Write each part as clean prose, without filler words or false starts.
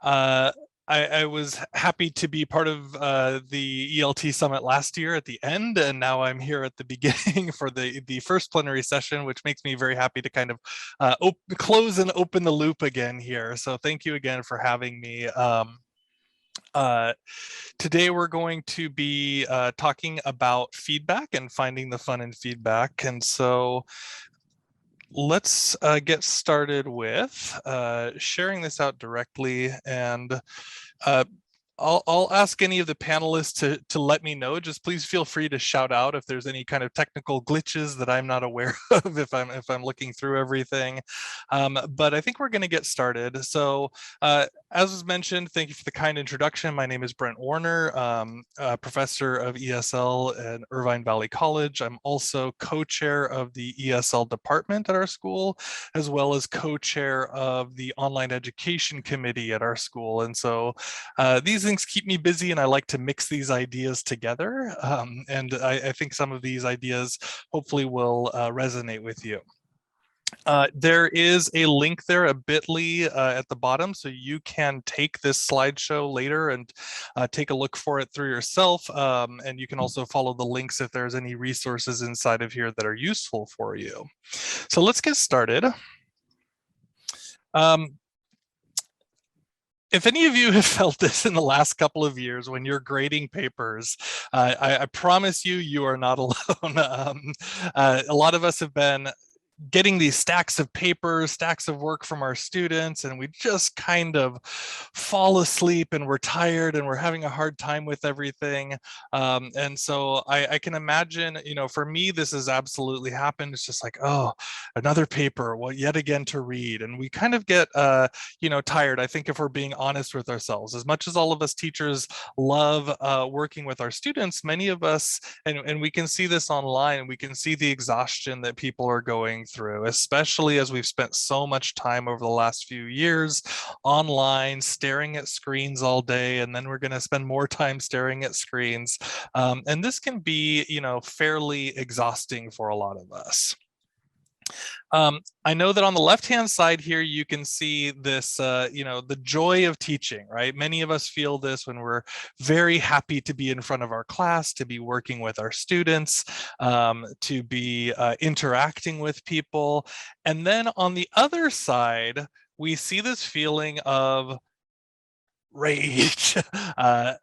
Uh, I was happy to be part of the ELT Summit last year at the end, and now I'm here at the beginning for the first plenary session, which makes me very happy to kind of close and open the loop again here. So thank you again for having me. Uh, Today we're going to be talking about feedback and finding the fun in feedback. And so let's get started with sharing this out directly, and uh, I'll ask any of the panelists to let me know. Just please feel free to shout out if there's any kind of technical glitches that I'm not aware of if I'm looking through everything. But I think we're going to get started. So as was mentioned, thank you for the kind introduction. My name is Brent Warner, a professor of ESL at Irvine Valley College. I'm also co-chair of the ESL department at our school, as well as co-chair of the online education committee at our school. And so these things keep me busy, and I like to mix these ideas together. And I think some of these ideas hopefully will resonate with you. There is a link there, a bit.ly at the bottom, so you can take this slideshow later and take a look for it through yourself. And you can also follow the links if there's any resources inside of here that are useful for you. So let's get started. If any of you have felt this in the last couple of years when you're grading papers, I promise you, you are not alone. A lot of us have been getting these stacks of papers, stacks of work from our students, and we just kind of fall asleep and we're tired and we're having a hard time with everything. And so I can imagine, for me, this has absolutely happened. It's just like, oh, another paper, well, yet again to read. And we kind of get, tired, I think, if we're being honest with ourselves. As much as all of us teachers love working with our students, many of us, and we can see this online, we can see the exhaustion that people are going through, especially as we've spent so much time over the last few years online staring at screens all day, and then we're going to spend more time staring at screens. And this can be, fairly exhausting for a lot of us. I know that on the left-hand side here, you can see this, the joy of teaching, right? Many of us feel this when we're very happy to be in front of our class, to be working with our students, to be interacting with people. And then on the other side, we see this feeling of rage,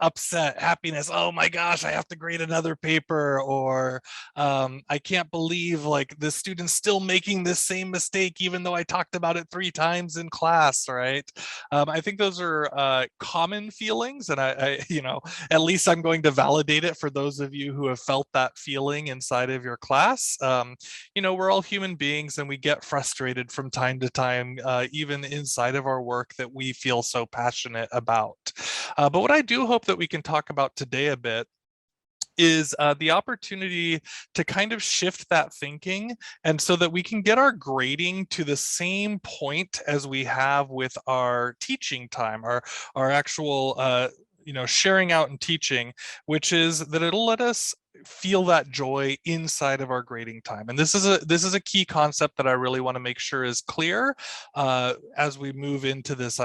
upset, happiness. Oh my gosh, I have to grade another paper, or I can't believe like the student's still making this same mistake even though I talked about it 3 times in class, right? I think those are common feelings, and I at least I'm going to validate it for those of you who have felt that feeling inside of your class. We're all human beings, and we get frustrated from time to time, even inside of our work that we feel so passionate about. But what I do hope that we can talk about today a bit is the opportunity to kind of shift that thinking, and so that we can get our grading to the same point as we have with our teaching time, our actual sharing out and teaching, which is that it'll let us feel that joy inside of our grading time. And this is a key concept that I really want to make sure is clear as we move into this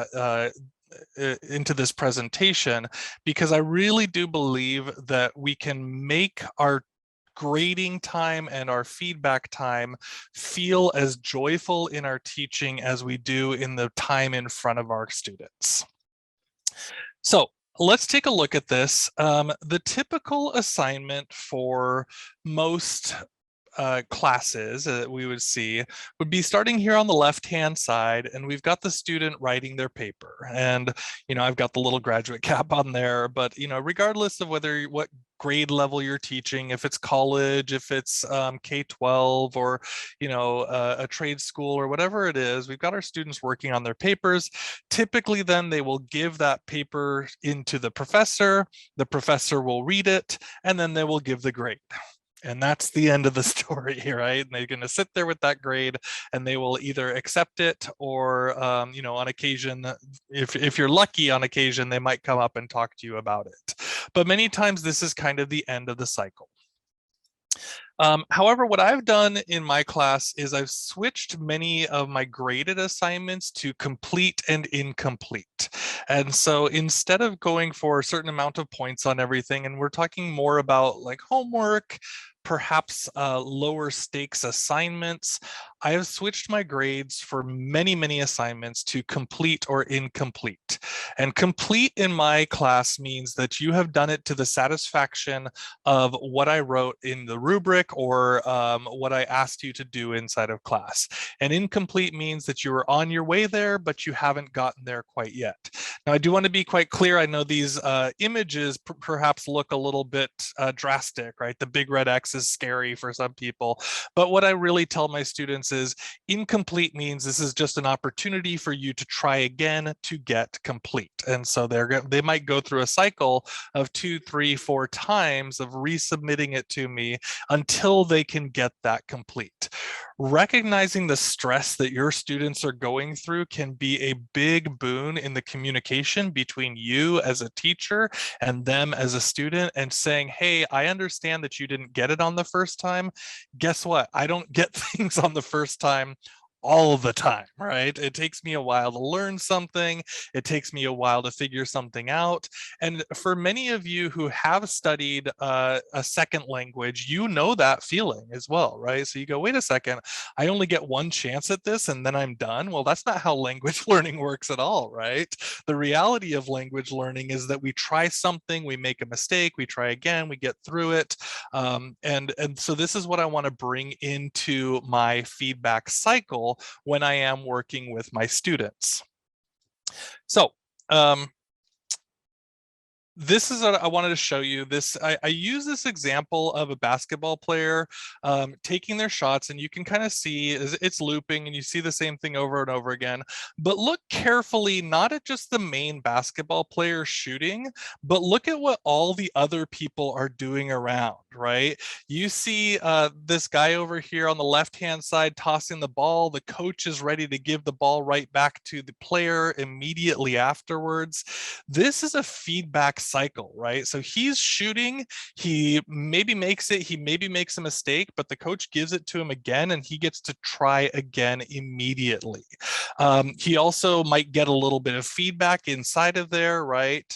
presentation, because I really do believe that we can make our grading time and our feedback time feel as joyful in our teaching as we do in the time in front of our students. So let's take a look at this. The typical assignment for most classes that we would see would be starting here on the left-hand side, and we've got the student writing their paper. And, I've got the little graduate cap on there, but, regardless of what grade level you're teaching, if it's college, if it's K-12, or, a trade school or whatever it is, we've got our students working on their papers. Typically, then they will give that paper into the professor will read it, and then they will give the grade. And that's the end of the story, right? And they're going to sit there with that grade, and they will either accept it, or, on occasion, if you're lucky, on occasion, they might come up and talk to you about it. But many times this is kind of the end of the cycle. However, what I've done in my class is I've switched many of my graded assignments to complete and incomplete. And so instead of going for a certain amount of points on everything, and we're talking more about like homework, perhaps lower stakes assignments, I have switched my grades for many assignments to complete or incomplete. And complete in my class means that you have done it to the satisfaction of what I wrote in the rubric or what I asked you to do inside of class. And incomplete means that you are on your way there, but you haven't gotten there quite yet. Now, I do want to be quite clear. I know these images perhaps look a little bit drastic, right? The big red X is scary for some people. But what I really tell my students is incomplete means this is just an opportunity for you to try again to get complete. And so they might go through a cycle of 2, 3, 4 times of resubmitting it to me until they can get that complete. Recognizing the stress that your students are going through can be a big boon in the communication between you as a teacher and them as a student, and saying, hey, I understand that you didn't get it on the first time. Guess what? I don't get things on the first time all the time, right? It takes me a while to learn something. It takes me a while to figure something out. And for many of you who have studied a second language, you know that feeling as well, right? So you go, wait a second, I only get one chance at this and then I'm done. Well, that's not how language learning works at all, right? The reality of language learning is that we try something, we make a mistake, we try again, we get through it. And so this is what I want to bring into my feedback cycle when I am working with my students. So this is what I wanted to show you. I use this example of a basketball player taking their shots, and you can kind of see it's looping and you see the same thing over and over again. But look carefully, not at just the main basketball player shooting, but look at what all the other people are doing around, right? You see this guy over here on the left-hand side tossing the ball. The coach is ready to give the ball right back to the player immediately afterwards. This is a feedback cycle, right? So he's shooting, he maybe makes it, he maybe makes a mistake, but the coach gives it to him again and he gets to try again immediately. He also might get a little bit of feedback inside of there, right?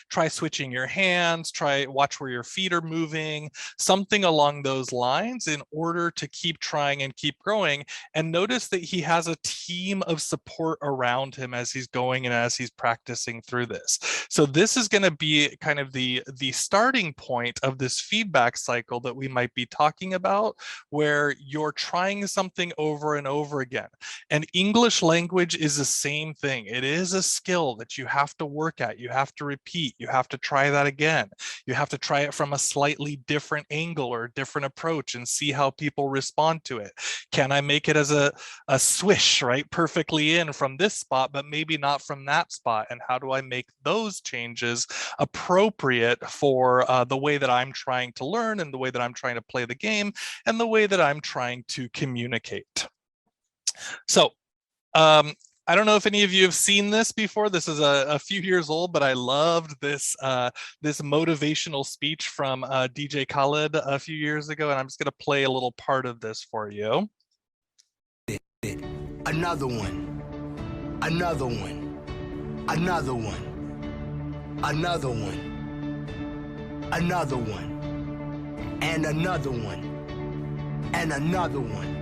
Try switching your hands, watch where your feet are moving, something along those lines in order to keep trying and keep growing. And notice that he has a team of support around him as he's going and as he's practicing through this. So this is going to be kind of the starting point of this feedback cycle that we might be talking about, where you're trying something over and over again. And English language is the same thing. It is a skill that you have to work at. You have to repeat. You have to try that again. You have to try it from a slightly different angle or different approach and see how people respond to it. Can I make it as a swish, right? Perfectly in from this spot, but maybe not from that spot. And how do I make those changes appropriate for the way that I'm trying to learn and the way that I'm trying to play the game and the way that I'm trying to communicate? So I don't know if any of you have seen this before. This is a few years old, but I loved this this motivational speech from DJ Khaled a few years ago, and I'm just going to play a little part of this for you. Another one, another one, another one, another one, another one, and another one, and another one.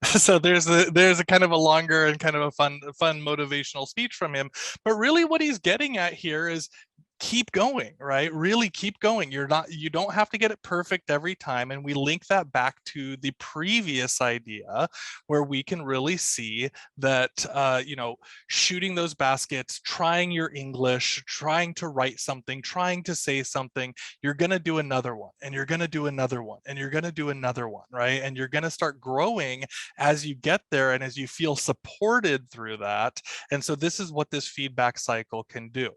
So there's a kind of a longer and kind of a fun motivational speech from him, but really what he's getting at here is keep going, right? Really keep going. You don't have to get it perfect every time. And we link that back to the previous idea where we can really see that, shooting those baskets, trying your English, trying to write something, trying to say something, you're going to do another one and you're going to do another one and you're going to do another one, right? And you're going to start growing as you get there and as you feel supported through that. And so this is what this feedback cycle can do.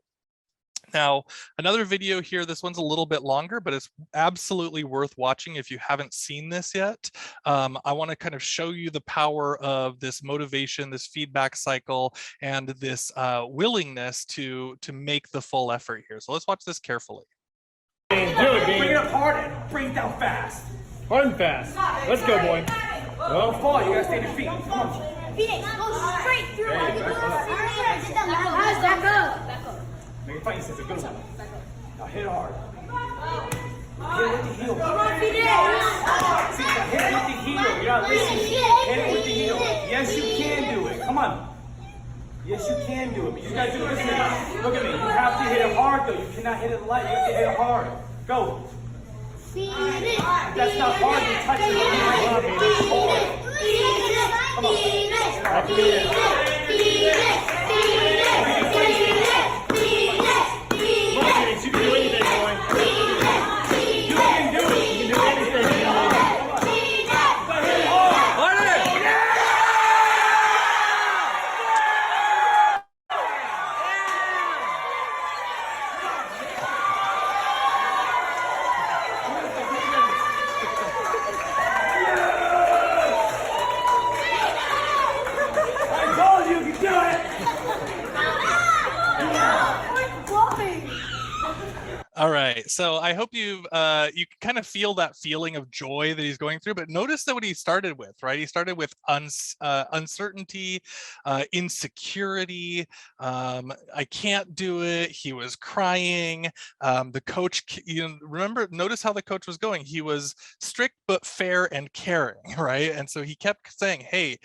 Now, another video here, this one's a little bit longer, but it's absolutely worth watching if you haven't seen this yet. I want to kind of show you the power of this motivation, this feedback cycle, and this willingness to make the full effort here. So let's watch this carefully. Bring it up hard. Bring it down fast. Hard and fast. Let's go, boy. Well, don't fall. You gotta stay on your feet. Come on. Phoenix, go straight through. Hey, back Back up. Make it fight. It's a good one. Now hit it hard. Hit it with the heel. Come on, Phoenix. See, hit it with the heel. You're not listening. Hit it with the heel. Yes, you can do it. Come on. Yes, you can do it. But you guys do it. Listen, look at me. You have to hit it hard, though. You cannot hit it light. You have to hit it hard. Go. That's not hard. You touch it. Come on. You can do anything, boy. You can do it. You can do anything. All right, so I hope you kind of feel that feeling of joy that he's going through, but notice that what he started with, right? He started with uncertainty, insecurity, I can't do it. He was crying. The coach, notice how the coach was going. He was strict but fair and caring, right? And so he kept saying, hey,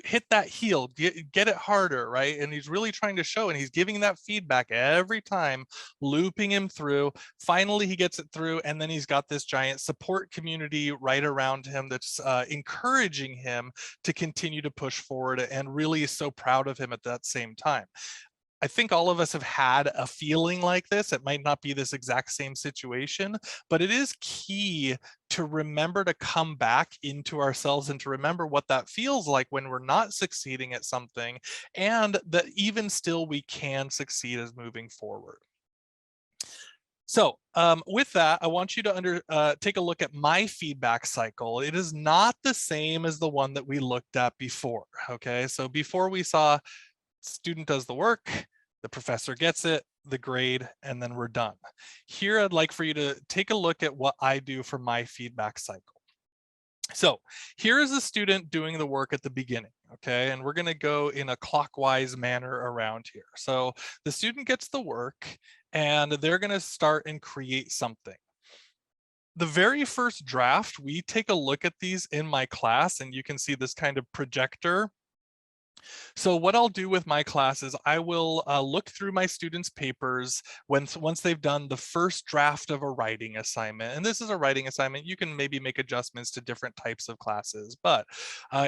hit that heel, get it harder, right? And he's really trying to show, and he's giving that feedback every time, looping him through. Finally, he gets it through, and then he's got this giant support community right around him that's encouraging him to continue to push forward, and really is so proud of him at that same time. I think all of us have had a feeling like this. It might not be this exact same situation, but it is key to remember to come back into ourselves and to remember what that feels like when we're not succeeding at something, and that even still we can succeed as moving forward. So with that, I want you to take a look at my feedback cycle. It is not the same as the one that we looked at before, okay? So before we saw student does the work, the professor gets it, the grade, and then we're done. Here, I'd like for you to take a look at what I do for my feedback cycle. So here is the student doing the work at the beginning, okay? And we're gonna go in a clockwise manner around here. So the student gets the work, and they're gonna start and create something. The very first draft, we take a look at these in my class, and you can see this kind of projector. So what I'll do with my class is I will look through my students' papers once they've done the first draft of a writing assignment. And this is a writing assignment. You can maybe make adjustments to different types of classes. But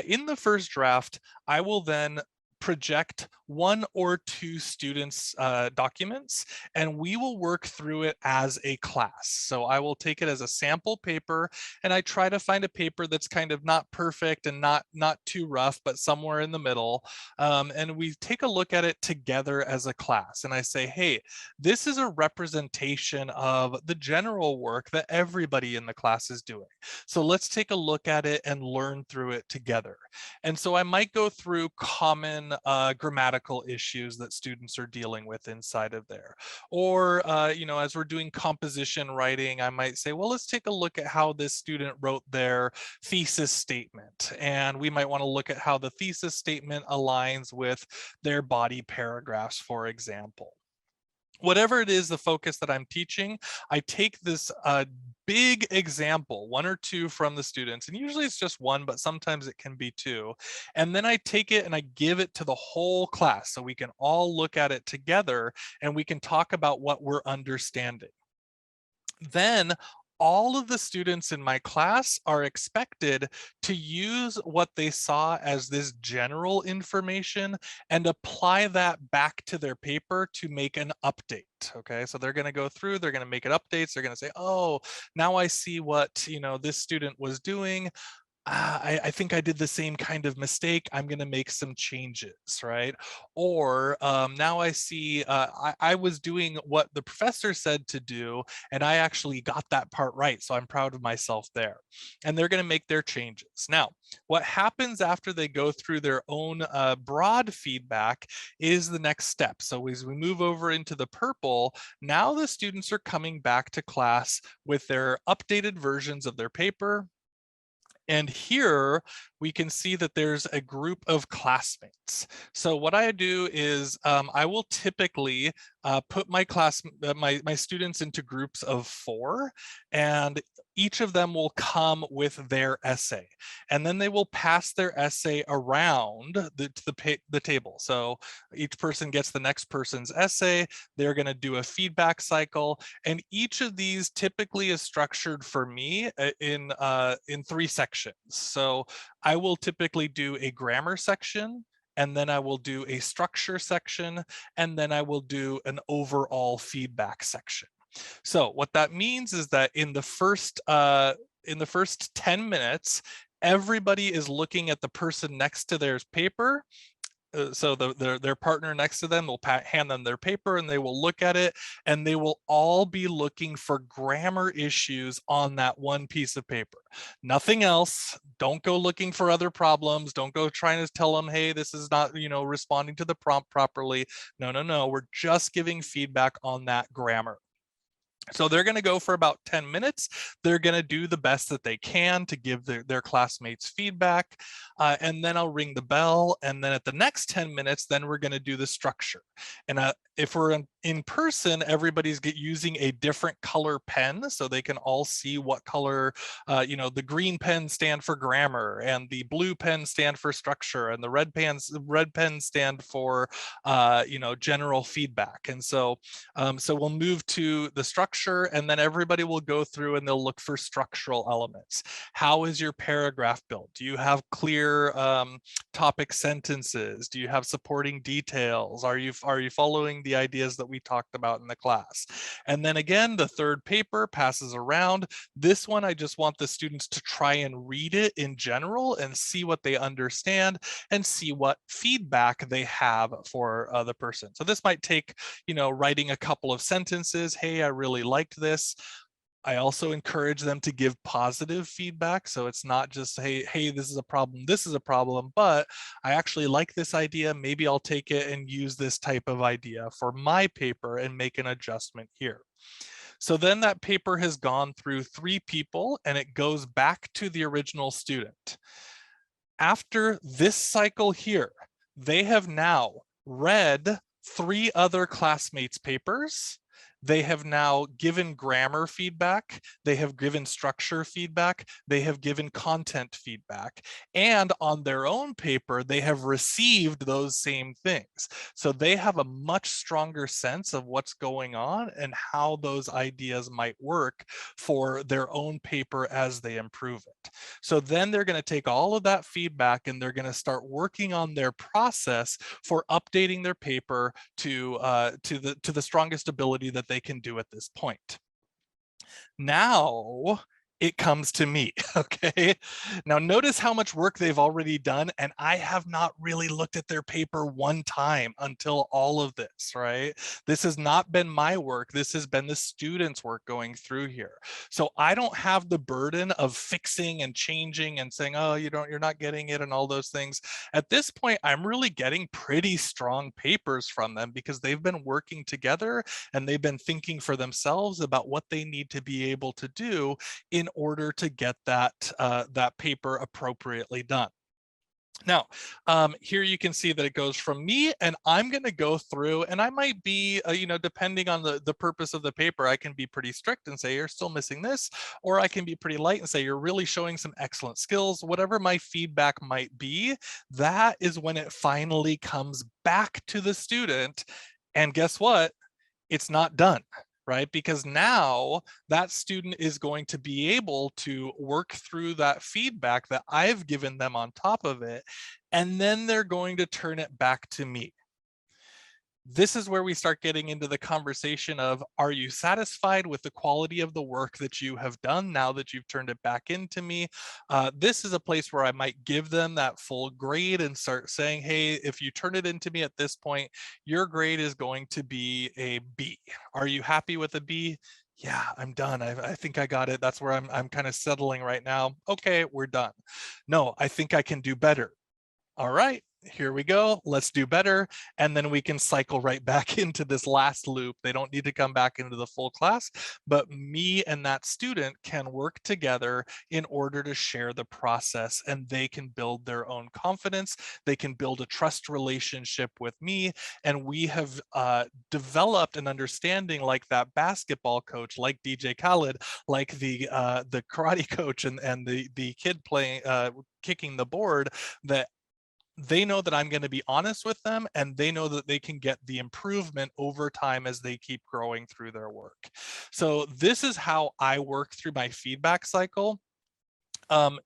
in the first draft, I will then project one or two students' documents, and we will work through it as a class. So I will take it as a sample paper, and I try to find a paper that's kind of not perfect and not too rough, but somewhere in the middle. And we take a look at it together as a class. And I say, hey, this is a representation of the general work that everybody in the class is doing. So let's take a look at it and learn through it together. And so I might go through common grammatical issues that students are dealing with inside of there. Or, as we're doing composition writing, I might say, well, let's take a look at how this student wrote their thesis statement. And we might want to look at how the thesis statement aligns with their body paragraphs, for example. Whatever it is, the focus that I'm teaching, I take this big example, one or two from the students, and usually it's just one, but sometimes it can be two. And then I take it and I give it to the whole class so we can all look at it together and we can talk about what we're understanding. Then all of the students in my class are expected to use what they saw as this general information and apply that back to their paper to make an update. Okay, so they're going to go through, they're going to make it updates. They're going to say, oh, now I see what, this student was doing. I think I did the same kind of mistake. I'm going to make some changes, right? Or now I see I was doing what the professor said to do, and I actually got that part right. So I'm proud of myself there. And they're going to make their changes. Now, what happens after they go through their own broad feedback is the next step. So as we move over into the purple, now the students are coming back to class with their updated versions of their paper. And here we can see that there's a group of classmates. So what I do is I will typically put my my students into groups of 4, and each of them will come with their essay, and then they will pass their essay around the table. So each person gets the next person's essay. They're going to do a feedback cycle, and each of these typically is structured for me in 3 sections. So I will typically do a grammar section, and then I will do a structure section, and then I will do an overall feedback section. So what that means is that in the first 10 minutes, everybody is looking at the person next to their paper. So their partner next to them will hand them their paper, and they will look at it, and they will all be looking for grammar issues on that one piece of paper. Nothing else. Don't go looking for other problems. Don't go trying to tell them, hey, this is not, responding to the prompt properly. No, no, no. We're just giving feedback on that grammar. So they're going to go for about 10 minutes. They're going to do the best that they can to give their classmates feedback. And then I'll ring the bell. And then at the next 10 minutes, then we're going to do the structure. And if we're in person, everybody's using a different color pen so they can all see what color, the green pen stand for grammar, and the blue pen stand for structure, and the red pens stand for, general feedback. And so we'll move to the structure, and then everybody will go through and they'll look for structural elements. How is your paragraph built? Do you have clear topic sentences? Do you have supporting details? Are you following the ideas that we talked about in the class? And then again, the third paper passes around. This one, I just want the students to try and read it in general and see what they understand and see what feedback they have for the person. So this might take, writing a couple of sentences. Hey, I really liked this. I also encourage them to give positive feedback. So it's not just, hey, this is a problem, but I actually like this idea. Maybe I'll take it and use this type of idea for my paper and make an adjustment here. So then that paper has gone through 3 people, and it goes back to the original student. After this cycle here, they have now read 3 other classmates' papers. They have now given grammar feedback, they have given structure feedback, they have given content feedback, and on their own paper, they have received those same things. So they have a much stronger sense of what's going on and how those ideas might work for their own paper as they improve it. So then they're going to take all of that feedback, and they're going to start working on their process for updating their paper to the strongest ability that they can do at this point. Now it comes to me, okay? Now notice how much work they've already done, and I have not really looked at their paper one time until all of this, right? This has not been my work. This has been the students' work going through here. So I don't have the burden of fixing and changing and saying, oh, you're not getting it and all those things. At this point, I'm really getting pretty strong papers from them because they've been working together and they've been thinking for themselves about what they need to be able to do in order to get that paper appropriately done. Now, here you can see that it goes from me, and I'm going to go through, and I might be, depending on the purpose of the paper, I can be pretty strict and say, you're still missing this, or I can be pretty light and say, you're really showing some excellent skills. Whatever my feedback might be, that is when it finally comes back to the student. And guess what? It's not done. Right? Because now that student is going to be able to work through that feedback that I've given them on top of it, and then they're going to turn it back to me. This is where we start getting into the conversation of, are you satisfied with the quality of the work that you have done now that you've turned it back into me? This is a place where I might give them that full grade and start saying, hey, if you turn it into me at this point, your grade is going to be a B. Are you happy with a B? Yeah, I'm done. I think I got it. That's where I'm kind of settling right now. Okay, we're done. No, I think I can do better. All right, here we go. Let's do better. And then we can cycle right back into this last loop. They don't need to come back into the full class, but me and that student can work together in order to share the process, and they can build their own confidence. They can build a trust relationship with me. And we have developed an understanding, like that basketball coach, like DJ Khaled, like the karate coach and the kid playing, kicking the board, that they know that I'm going to be honest with them, and they know that they can get the improvement over time as they keep growing through their work. So this is how I work through my feedback cycle.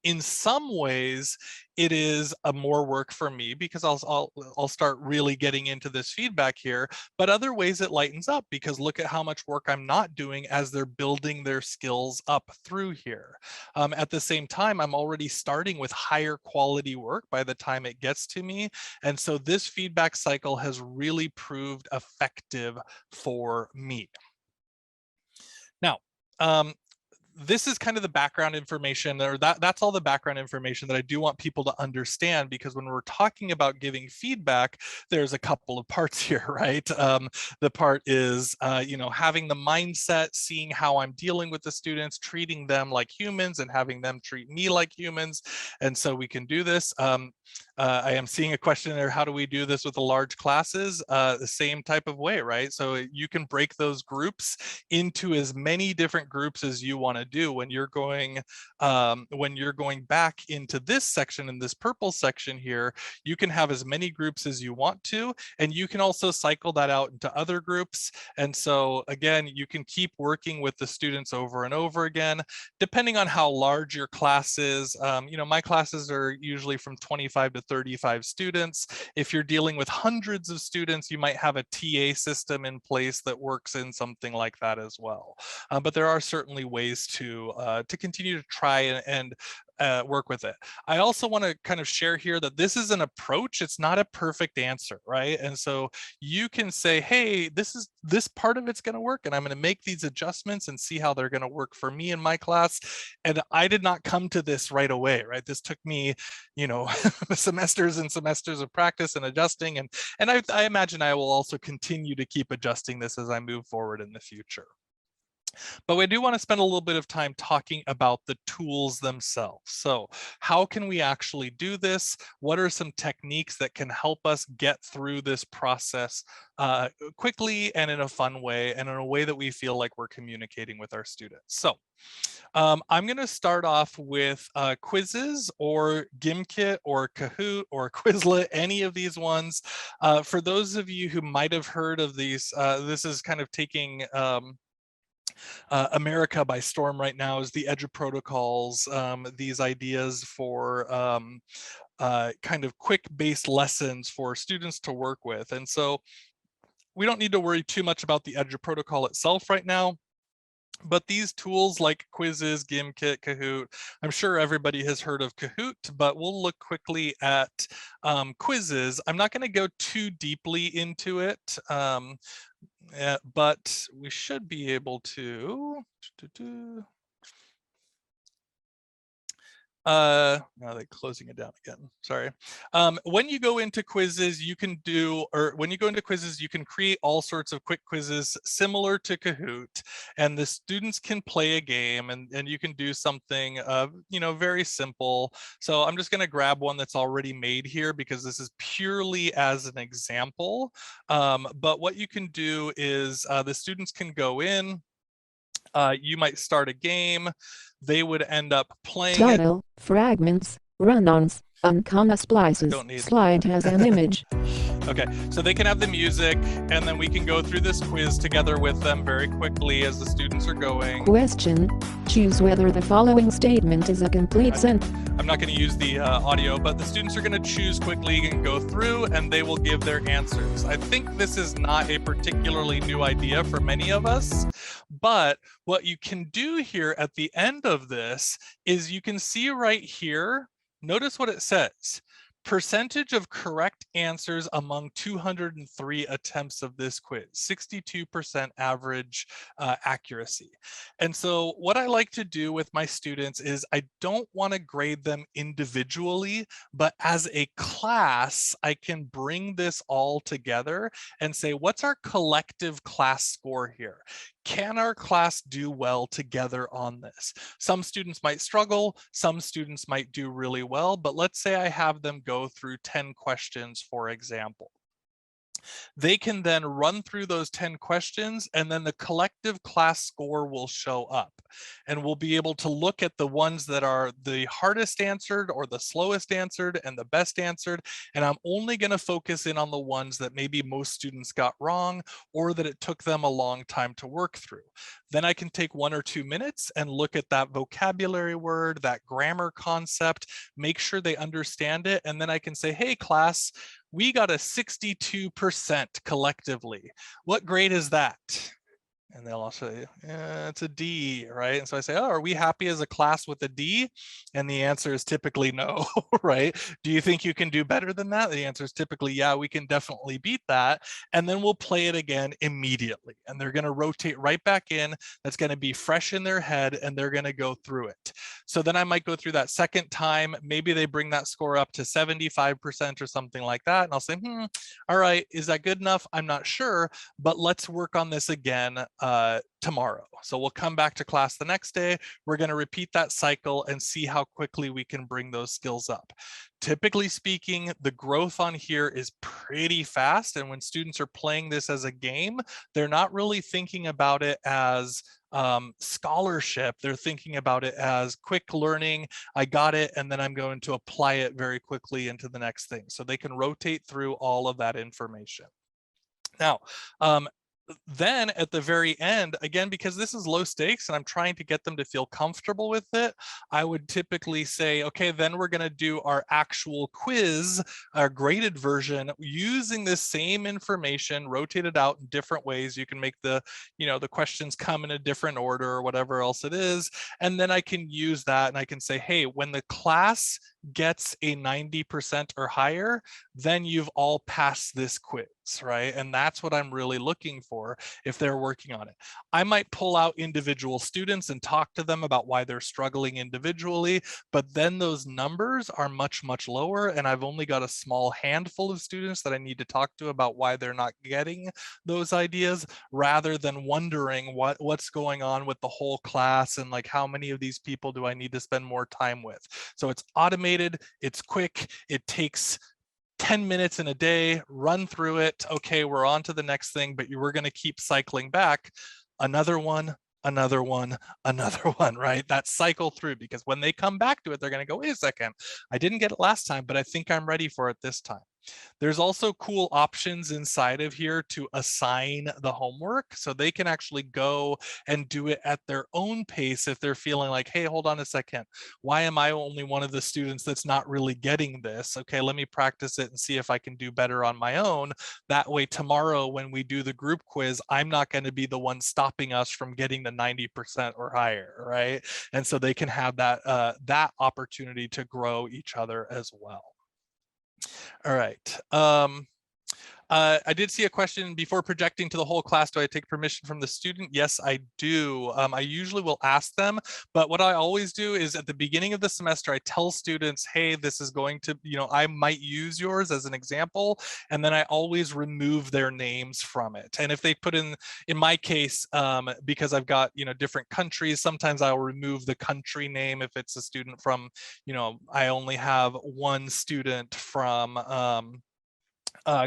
In some ways, it is a more work for me because I'll start really getting into this feedback here, but other ways it lightens up because look at how much work I'm not doing as they're building their skills up through here. At the same time, I'm already starting with higher quality work by the time it gets to me. And so this feedback cycle has really proved effective for me. Now, this is kind of the background information, or that's all the background information that I do want people to understand, because when we're talking about giving feedback, there's a couple of parts here, right? The part is, having the mindset, seeing how I'm dealing with the students, treating them like humans and having them treat me like humans. And so we can do this. I am seeing a question there, how do we do this with the large classes? The same type of way, right? So you can break those groups into as many different groups as you want to do. When you're going back into this section, in this purple section here, you can have as many groups as you want to, and you can also cycle that out into other groups. And so again, you can keep working with the students over and over again, depending on how large your class is. My classes are usually from 25 to 35 students. If you're dealing with hundreds of students, you might have a TA system in place that works in something like that as well. But there are certainly ways to continue to try and work with it. I also want to kind of share here that this is an approach. It's not a perfect answer, right? And so you can say, hey, this part of it's going to work, and I'm going to make these adjustments and see how they're going to work for me in my class. And I did not come to this right away, right? This took me, semesters and semesters of practice and adjusting. And I imagine I will also continue to keep adjusting this as I move forward in the future. But we do want to spend a little bit of time talking about the tools themselves. So how can we actually do this? What are some techniques that can help us get through this process quickly and in a fun way, and in a way that we feel like we're communicating with our students? So I'm going to start off with quizzes, or Gimkit, or Kahoot, or Quizlet, any of these ones. For those of you who might have heard of these, this is kind of taking America by storm right now, is the EDGE protocols, these ideas for kind of quick-based lessons for students to work with. And so we don't need to worry too much about the EDGE protocol itself right now. But these tools like quizzes, Gimkit, Kahoot, I'm sure everybody has heard of Kahoot, but we'll look quickly at quizzes. I'm not going to go too deeply into it, but we should be able to. Now they're closing it down again. Sorry. When you go into quizzes, you can create all sorts of quick quizzes similar to Kahoot, and the students can play a game, and you can do something, very simple. So I'm just going to grab one that's already made here because this is purely as an example. But what you can do is the students can go in. You might start a game. They would end up playing Title, fragments, run-ons, uncomma splices, slide has an image. Okay, so they can have the music, and then we can go through this quiz together with them very quickly as the students are going. Question. Choose whether the following statement is a complete sentence. I'm not going to use the audio, but the students are going to choose quickly and go through, and they will give their answers. I think this is not a particularly new idea for many of us, but what you can do here at the end of this is you can see right here, notice what it says. Percentage of correct answers among 203 attempts of this quiz, 62% average accuracy. And so what I like to do with my students is I don't want to grade them individually, but as a class, I can bring this all together and say, what's our collective class score here? Can our class do well together on this? Some students might struggle, some students might do really well, but let's say I have them go through 10 questions, for example. They can then run through those 10 questions, and then the collective class score will show up. And we'll be able to look at the ones that are the hardest answered or the slowest answered and the best answered. And I'm only going to focus in on the ones that maybe most students got wrong or that it took them a long time to work through. Then I can take 1 or 2 minutes and look at that vocabulary word, that grammar concept, make sure they understand it. And then I can say, hey, class, we got a 62% collectively. What grade is that? And they'll all say, yeah, it's a D, right? And so I say, oh, are we happy as a class with a D? And the answer is typically no, right? Do you think you can do better than that? The answer is typically, yeah, we can definitely beat that. And then we'll play it again immediately. And they're gonna rotate right back in. That's gonna be fresh in their head, and they're gonna go through it. So then I might go through that second time. Maybe they bring that score up to 75% or something like that. And I'll say, all right, is that good enough? I'm not sure, but let's work on this again tomorrow. So we'll come back to class the next day. We're going to repeat that cycle and see how quickly we can bring those skills up. Typically speaking, the growth on here is pretty fast. And when students are playing this as a game, they're not really thinking about it as scholarship. They're thinking about it as quick learning. I got it, and then I'm going to apply it very quickly into the next thing. So they can rotate through all of that information. Now, then at the very end, again, because this is low stakes and I'm trying to get them to feel comfortable with it, I would typically say, okay, then we're going to do our actual quiz, our graded version, using this same information, rotated out in different ways. You can make the, the questions come in a different order or whatever else it is. And then I can use that and I can say, hey, when the class gets a 90% or higher, then you've all passed this quiz, right? And that's what I'm really looking for if they're working on it. I might pull out individual students and talk to them about why they're struggling individually, but then those numbers are much, much lower, and I've only got a small handful of students that I need to talk to about why they're not getting those ideas, rather than wondering what's going on with the whole class and like how many of these people do I need to spend more time with. So it's automated, it's quick, it takes 10 minutes in a day, run through it. Okay, we're on to the next thing, but we're going to keep cycling back. Another one, another one, another one, right? That cycle through, because when they come back to it, they're going to go, wait a second, I didn't get it last time, but I think I'm ready for it this time. There's also cool options inside of here to assign the homework, so they can actually go and do it at their own pace if they're feeling like, hey, hold on a second, why am I only one of the students that's not really getting this? Okay, let me practice it and see if I can do better on my own. That way tomorrow when we do the group quiz, I'm not going to be the one stopping us from getting the 90% or higher, right? And so they can have that that opportunity to grow each other as well. All right. I did see a question before projecting to the whole class. Do I take permission from the student? Yes, I do. I usually will ask them, but what I always do is at the beginning of the semester, I tell students, hey, this is going to, I might use yours as an example, and then I always remove their names from it. And if they put in my case, because I've got, different countries, sometimes I'll remove the country name if it's a student from, I only have one student from,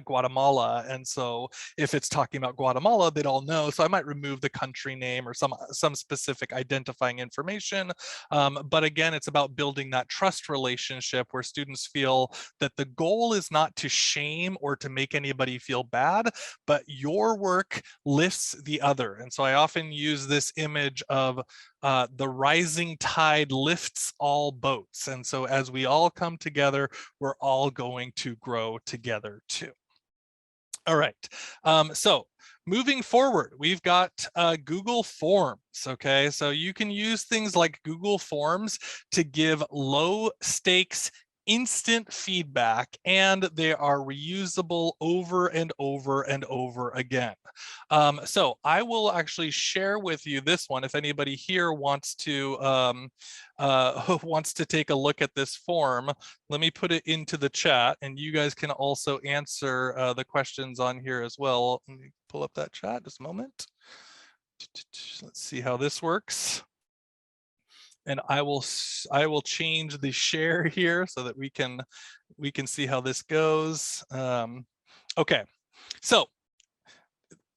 Guatemala, and so if it's talking about Guatemala, they'd all know. So I might remove the country name or some specific identifying information. But again, it's about building that trust relationship where students feel that the goal is not to shame or to make anybody feel bad, but your work lifts the other. And so I often use this image of the rising tide lifts all boats. And so as we all come together, we're all going to grow together too. All right, so moving forward, we've got Google Forms, okay? So you can use things like Google Forms to give low stakes instant feedback, and they are reusable over and over and over again. So I will actually share with you this one if anybody here wants to take a look at this form. Let me put it into the chat, and you guys can also answer the questions on here as well. Let me pull up that chat just a moment. Let's see how this works. And I will change the share here so that we can see how this goes. Okay, so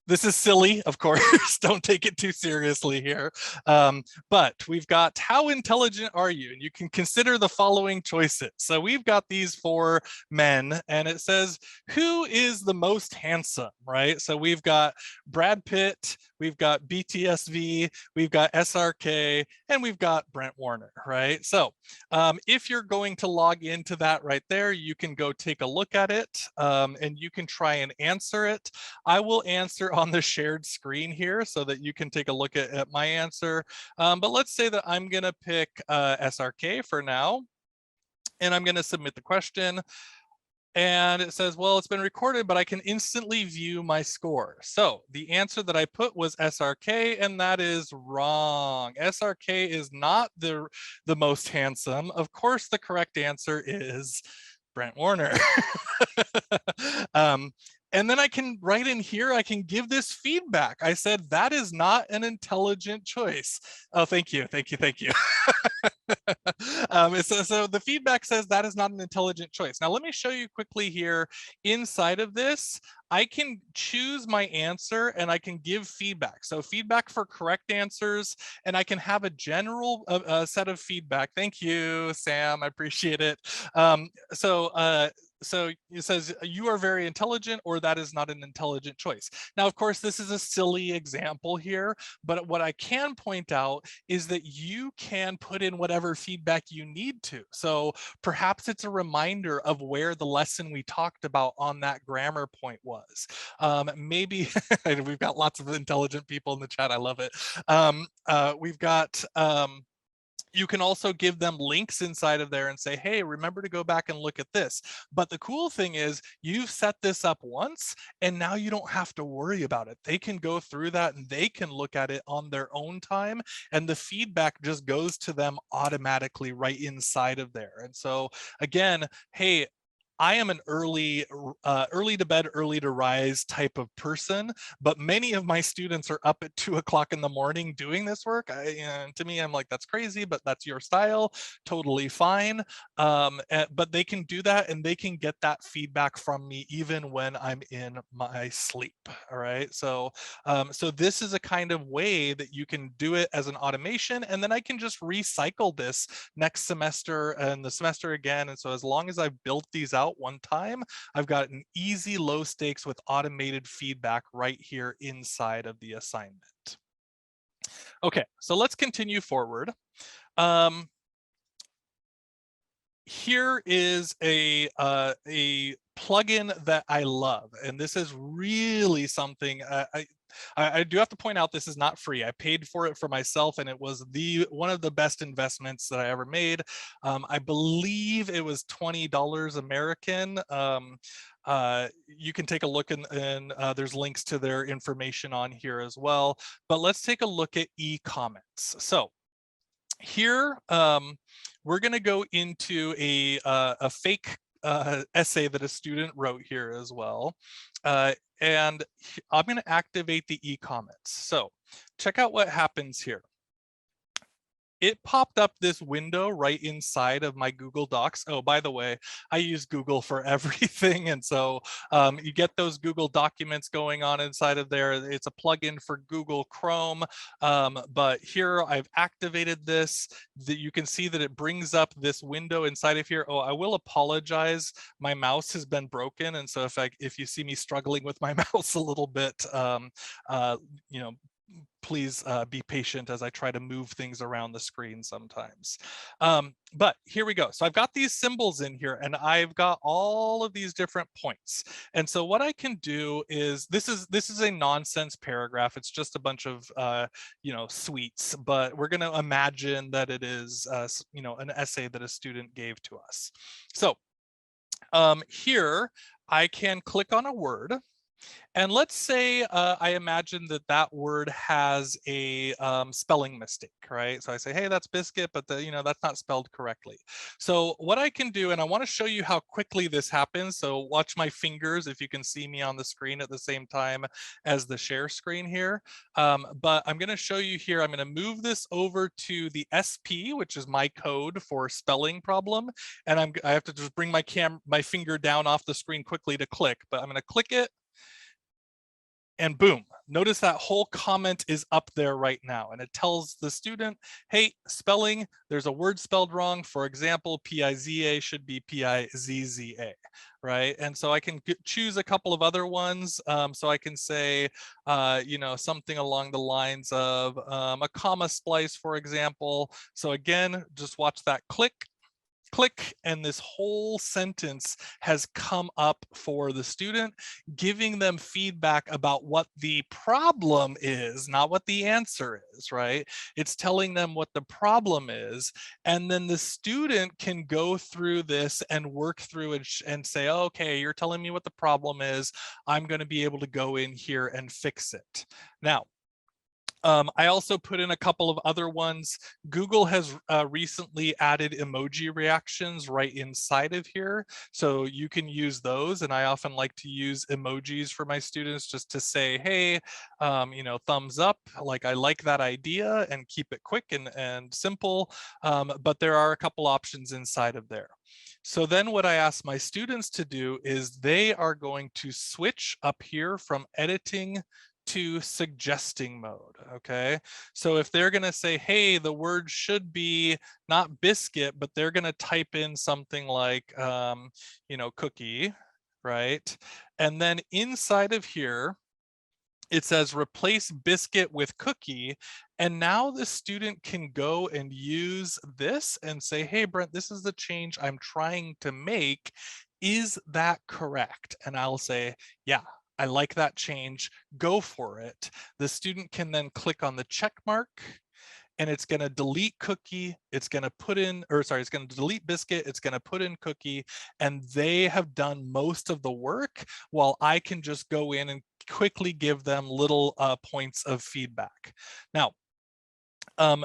this is silly, of course, don't take it too seriously here. But we've got, how intelligent are you? And you can consider the following choices. So we've got these 4 men, and it says, who is the most handsome, right? So we've got Brad Pitt, we've got BTSV, we've got SRK, and we've got Brent Warner, right? So if you're going to log into that right there, you can go take a look at it, and you can try and answer it. I will answer on the shared screen here so that you can take a look at my answer. But let's say that I'm gonna pick SRK for now, and I'm gonna submit the question. And it says, well, it's been recorded, but I can instantly view my score. So the answer that I put was SRK, and that is wrong. SRK is not the most handsome. Of course, the correct answer is Brent Warner. And then I can write in here, I can give this feedback. I said, that is not an intelligent choice. Oh, thank you, thank you, thank you. So the feedback says that is not an intelligent choice. Now let me show you quickly here inside of this. I can choose my answer and I can give feedback. So feedback for correct answers, and I can have a general set of feedback. Thank you, Sam, I appreciate it. So it says you are very intelligent, or that is not an intelligent choice. Now, of course, this is a silly example here, but what I can point out is that you can put in whatever feedback you need to. So perhaps it's a reminder of where the lesson we talked about on that grammar point was. Maybe we've got lots of intelligent people in the chat. I love it. We've got you can also give them links inside of there and say, hey, remember to go back and look at this. But the cool thing is you've set this up once, and now you don't have to worry about it. They can go through that and they can look at it on their own time, and the feedback just goes to them automatically right inside of there. And so again, hey, I am an early to bed, early to rise type of person, but many of my students are up at 2 o'clock in the morning doing this work. To me, I'm like, that's crazy, but that's your style, totally fine. But they can do that, and they can get that feedback from me even when I'm in my sleep. All right, so so this is a kind of way that you can do it as an automation, and then I can just recycle this next semester and the semester again. And so as long as I've built these out one time, I've got an easy low stakes with automated feedback right here inside of the assignment. Okay, so let's continue forward. Here is a plugin that I love, and this is really something I do have to point out, this is not free. I paid for it for myself, and it was one of the best investments that I ever made. I believe it was $20 American. You can take a look, and there's links to their information on here as well. But let's take a look at e-comments. So here, we're going to go into a fake essay that a student wrote here as well. And I'm going to activate the e-comments. So check out what happens here. it popped up this window right inside of my Google Docs. Oh, by the way, I use Google for everything. And so you get those Google documents going on inside of there. It's a plugin for Google Chrome. But here I've activated this. You can see that it brings up this window inside of here. Oh, I will apologize. My mouse has been broken. And so if you see me struggling with my mouse a little bit, you know, please be patient as I try to move things around the screen sometimes. But here we go. So I've got these symbols in here and I've got all of these different points. And so what I can do is, this is a nonsense paragraph. It's just a bunch of, you know, sweets, but we're gonna imagine that it is, you know, an essay that a student gave to us. So here I can click on a word. And let's say I imagine that that word has a spelling mistake, right? So I say, hey, that's biscuit, but you know, that's not spelled correctly. So what I can do, and I want to show you how quickly this happens. So watch my fingers if you can see me on the screen at the same time as the share screen here. But I'm going to show you here. I'm going to move this over to the SP, which is my code for spelling problem. And I have to just bring my finger down off the screen quickly to click, but I'm going to click it. And boom, notice that whole comment is up there right now. And it tells the student, hey, spelling, there's a word spelled wrong. For example, P-I-Z-A should be P-I-Z-Z-A, right? And so I can choose a couple of other ones. So I can say, you know, something along the lines of a comma splice, for example. So again, just watch that click, and this whole sentence has come up for the student, giving them feedback about what the problem is, not what the answer is, right? It's telling them what the problem is. And then the student can go through this and work through it and say, okay, you're telling me what the problem is. I'm going to be able to go in here and fix it. Now, I also put in a couple of other ones. Google has recently added emoji reactions right inside of here. So you can use those. And I often like to use emojis for my students just to say, hey, you know, thumbs up, like I like that idea, and keep it quick and simple. But there are a couple options inside of there. So then what I ask my students to do is they are going to switch up here from editing to suggesting mode. Okay, so if they're going to say, hey, the word should be not biscuit, but they're going to type in something like you know, cookie, right? And then inside of here it says replace biscuit with cookie. And now the student can go and use this and say, hey, Brent, this is the change I'm trying to make. Is that correct? And I'll say, yeah, I like that change, go for it. The student can then click on the check mark and it's going to delete cookie. It's going to put in, or sorry, it's going to delete biscuit. It's going to put in cookie, and they have done most of the work while I can just go in and quickly give them little points of feedback. Now,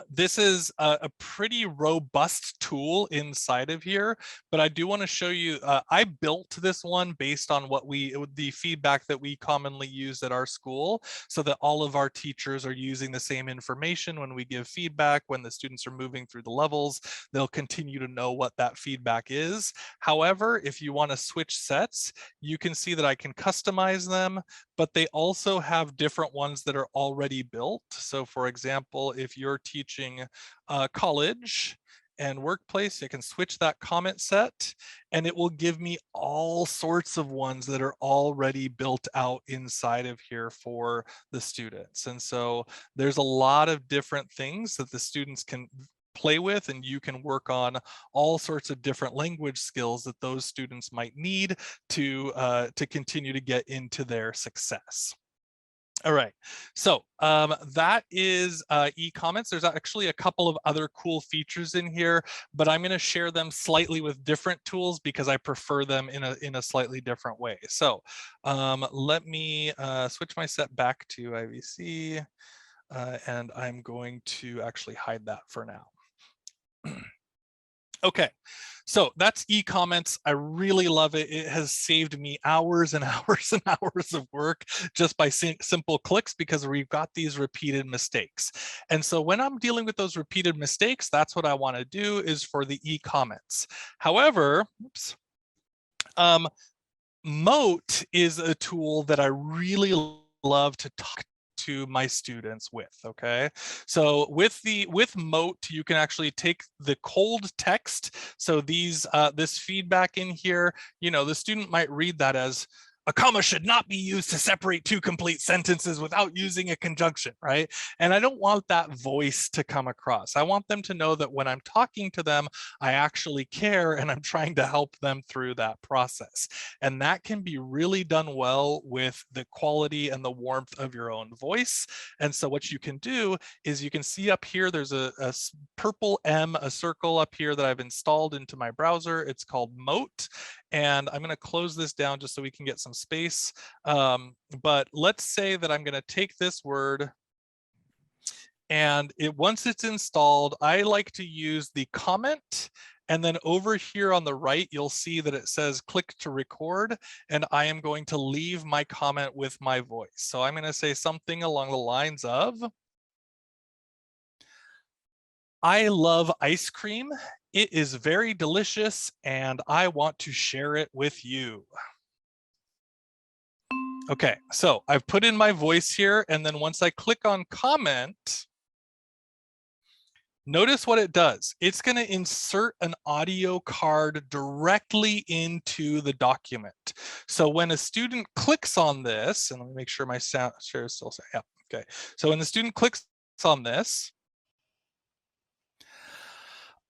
this is a pretty robust tool inside of here, but I do want to show you, I built this one based on the feedback that we commonly use at our school, so that all of our teachers are using the same information when we give feedback. When the students are moving through the levels, they'll continue to know what that feedback is. However, if you want to switch sets, you can see that I can customize them, but they also have different ones that are already built. So for example, if you're teaching college and workplace, you can switch that comment set and it will give me all sorts of ones that are already built out inside of here for the students. And so there's a lot of different things that the students can play with, and you can work on all sorts of different language skills that those students might need to continue to get into their success. All right, so that is e-comments. There's actually a couple of other cool features in here, but I'm going to share them slightly with different tools because I prefer them in a slightly different way. So let me switch my set back to IVC, and I'm going to actually hide that for now. Okay, so that's e-comments. I really love it. It has saved me hours and hours and hours of work just by simple clicks because we've got these repeated mistakes. And so when I'm dealing with those repeated mistakes, that's what I want to do is for the e-comments. However, oops, Moat is a tool that I really love to talk to my students with. Okay, so with Moat, you can actually take the cold text. So this feedback in here, the student might read that as a comma should not be used to separate two complete sentences without using a conjunction, right? And I don't want that voice to come across. I want them to know that when I'm talking to them, I actually care and I'm trying to help them through that process. And that can be really done well with the quality and the warmth of your own voice. And so what you can do is you can see up here, there's a purple M, a circle up here that I've installed into my browser. It's called Moat. And I'm going to close this down just so we can get some space. But let's say that I'm going to take this word and once it's installed, I like to use the comment. And then over here on the right, you'll see that it says click to record. And I am going to leave my comment with my voice. So I'm going to say something along the lines of, I love ice cream. It is very delicious and I want to share it with you. Okay, so I've put in my voice here, and then once I click on comment, notice what it does. It's going to insert an audio card directly into the document. So when a student clicks on this, and let me make sure my sound share is still saying, yeah, okay. So when the student clicks on this,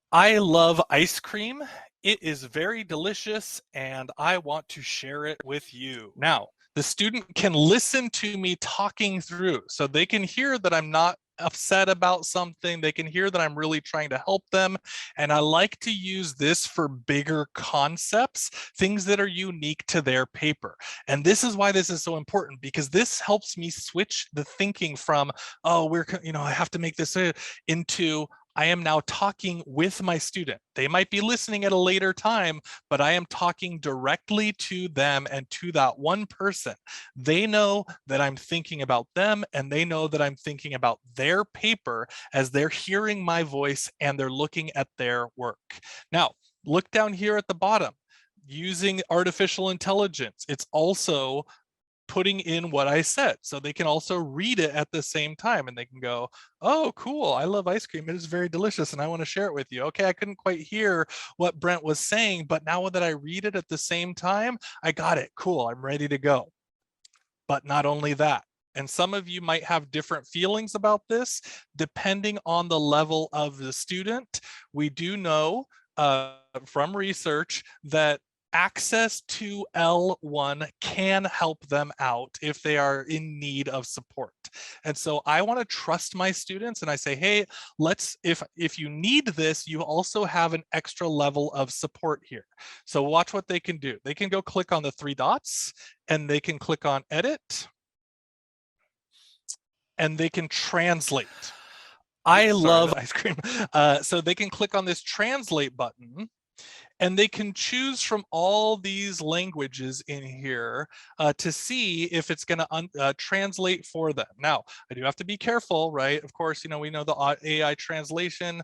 I love ice cream. It is very delicious and I want to share it with you. Now, the student can listen to me talking through, so they can hear that I'm not upset about something. They can hear that I'm really trying to help them. And I like to use this for bigger concepts, things that are unique to their paper. And this is why this is so important, because this helps me switch the thinking from, oh, I have to make this into, I am now talking with my student. They might be listening at a later time, but I am talking directly to them and to that one person. They know that I'm thinking about them and they know that I'm thinking about their paper as they're hearing my voice and they're looking at their work. Now, look down here at the bottom. Using artificial intelligence, it's also putting in what I said. So they can also read it at the same time and they can go, oh, cool, I love ice cream. It is very delicious and I want to share it with you. Okay, I couldn't quite hear what Brent was saying, but now that I read it at the same time, I got it. Cool, I'm ready to go. But not only that, and some of you might have different feelings about this, depending on the level of the student. We do know from research that access to L1 can help them out if they are in need of support. And so I want to trust my students and I say, hey, if you need this, you also have an extra level of support here. So watch what they can do. They can go click on the three dots and they can click on edit and they can translate. I love ice cream. So they can click on this translate button and they can choose from all these languages in here to see if it's going to translate for them. Now, I do have to be careful, right? Of course, we know the AI translation,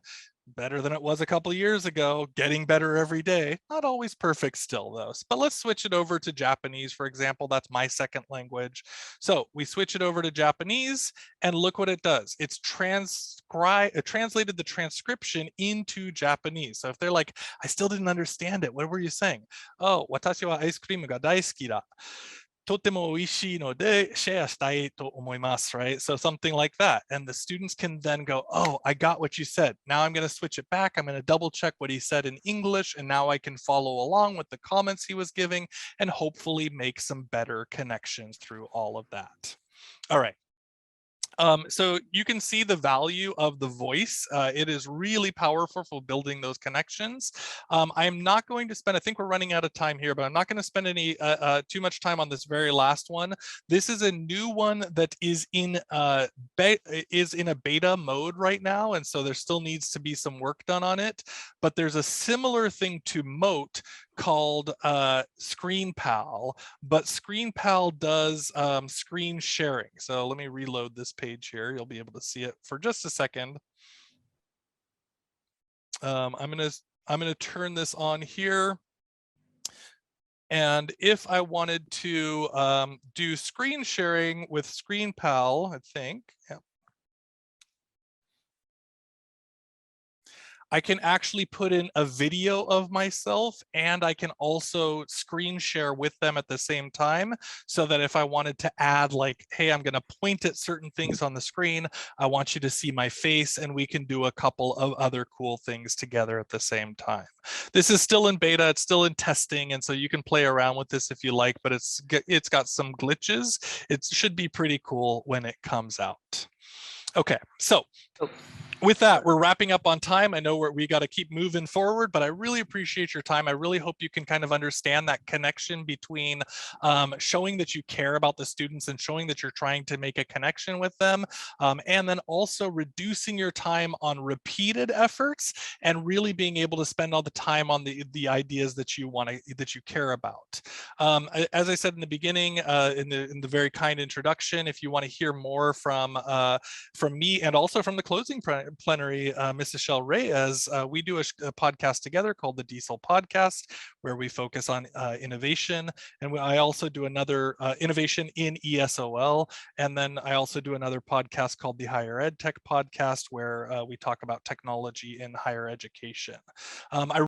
better than it was a couple of years ago, getting better every day. Not always perfect still though, but let's switch it over to Japanese, for example. That's my second language. So we switch it over to Japanese and look what it does. It's translated the transcription into Japanese. So if they're like, I still didn't understand it, what were you saying? Oh, watashi wa ice cream ga daisuki da. とても美味しいのでシェアしたいと思います, right? So something like that. And the students can then go, oh, I got what you said. Now I'm going to switch it back. I'm going to double check what he said in English. And now I can follow along with the comments he was giving and hopefully make some better connections through all of that. All right. So you can see the value of the voice. It is really powerful for building those connections. I'm not going to spend, I think we're running out of time here, but I'm not going to spend any too much time on this very last one. This is a new one that is in a beta mode right now. And so there still needs to be some work done on it, but there's a similar thing to Moat called ScreenPal, but ScreenPal does screen sharing. So let me reload this page here. You'll be able to see it for just a second. I'm gonna turn this on here. And if I wanted to do screen sharing with ScreenPal, I think, yeah, I can actually put in a video of myself, and I can also screen share with them at the same time, so that if I wanted to add like, hey, I'm going to point at certain things on the screen, I want you to see my face, and we can do a couple of other cool things together at the same time. This is still in beta, it's still in testing, and so you can play around with this if you like, but it's got some glitches. It should be pretty cool when it comes out. Okay, so with that, we're wrapping up on time. I know we got to keep moving forward, but I really appreciate your time. I really hope you can kind of understand that connection between showing that you care about the students and showing that you're trying to make a connection with them, and then also reducing your time on repeated efforts and really being able to spend all the time on the ideas that you care about. As I said in the beginning, in the very kind introduction, if you want to hear more from me and also from the closing plenary, Mrs. Shell Reyes, we do a podcast together called the Diesel Podcast, where we focus on innovation. And I also do another innovation in ESOL. And then I also do another podcast called the Higher Ed Tech Podcast, where we talk about technology in higher education. I